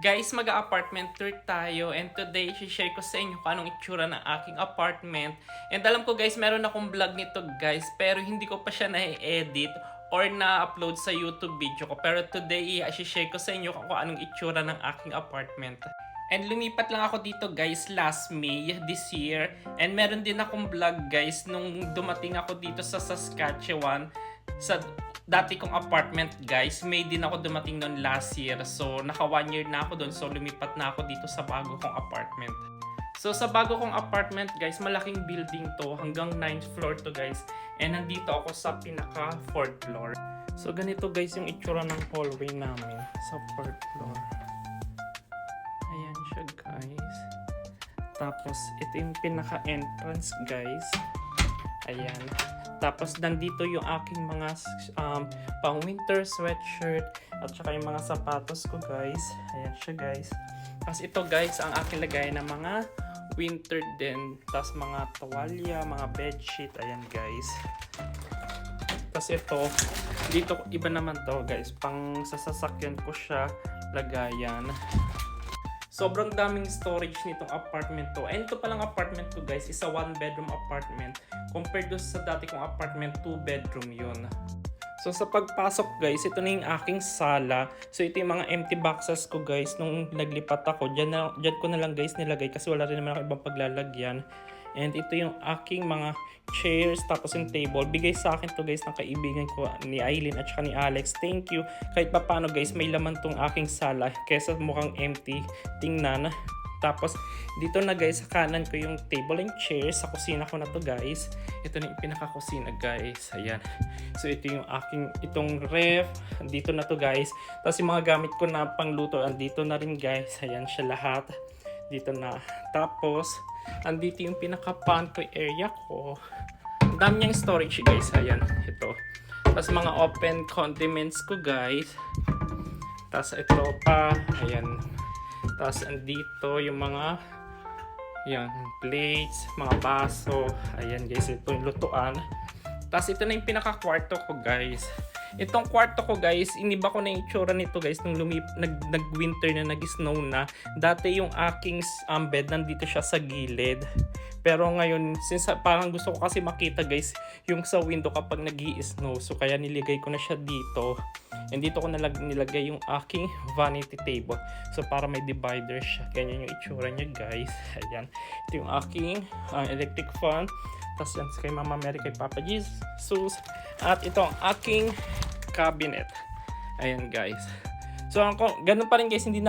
Guys, mag-apartment tour tayo and today share ko sa inyo kung anong itsura ng aking apartment. And alam ko guys, meron akong vlog nito guys, pero hindi ko pa siya na-edit or na-upload sa YouTube video ko. Pero today, i-share ko sa inyo kung anong itsura ng aking apartment. And lumipat lang ako dito guys last May this year. And meron din akong vlog guys nung dumating ako dito sa Saskatchewan sa dati kong apartment guys. May din ako dumating noon last year. So naka 1 year na ako doon. So lumipat na ako dito sa bago kong apartment. So sa bago kong apartment guys, malaking building to. Hanggang 9th floor to guys. And nandito ako sa pinaka 4th floor. So ganito guys yung itsura ng hallway namin sa 4th floor. Ayan siya guys. Tapos ito yung pinaka entrance guys. Ayan. Tapos nandito yung aking mga pang winter sweatshirt at saka yung mga sapatos ko guys. Ayan siya guys. Tapos ito guys ang aking lagay ng mga winter din. Tapos mga tuwalya, mga bedsheet. Ayan guys. Tapos ito, dito iba naman to guys. Pang sasakyan ko siya lagayan. Sobrang daming storage nitong apartment to. And ito palang apartment ko guys, is a 1-bedroom apartment. Compared do sa dati kong apartment, 2-bedroom yun. So sa pagpasok guys, ito na yung aking sala. So ito yung mga empty boxes ko guys. Nung naglipat ako, dyan ko na lang guys nilagay kasi wala rin naman ako ibang paglalagyan. And ito yung aking mga chairs, tapos yung table. Bigay sa akin to guys ng kaibigan ko ni Aileen at saka ni Alex. Thank you. Kahit pa paano guys, may laman tong aking sala kesa mukhang empty. Tingnan. Tapos dito na guys, sa kanan ko yung table and chairs. Sa kusina ko na to guys. Ito na yung pinaka-kusina guys. Ayan. So ito yung itong ref. Dito na to guys. Tapos yung mga gamit ko na pangluto, andito na rin guys. Ayan siya lahat. Dito na. Tapos andito yung pinaka-pantry area ko. Ang dami niyang storage guys. Ayan. Ito. Tapos mga open condiments ko guys. Tapos ito pa. Ayan. Tapos andito yung mga plates, mga baso. Ayan guys. Ito yung lutuan. Tapos ito na yung pinaka-kwarto ko guys. Itong kwarto ko guys, iniba ko na yung itsura nito guys nung nag-winter na, nag-snow na. Dati yung aking bed nandito siya sa gilid. Pero ngayon, since parang gusto ko kasi makita guys yung sa window kapag nag-i-snow. So kaya niligay ko na siya dito. And dito ko nilagay yung aking vanity table. So para may divider siya. Ganyan yung itsura niya guys. Ayan. Ito yung aking electric fan. Tapos yan kay Mama Mary, kay Papa Jesus. At ito ang aking cabinet. Ayan guys. So ganun pa rin guys, hindi na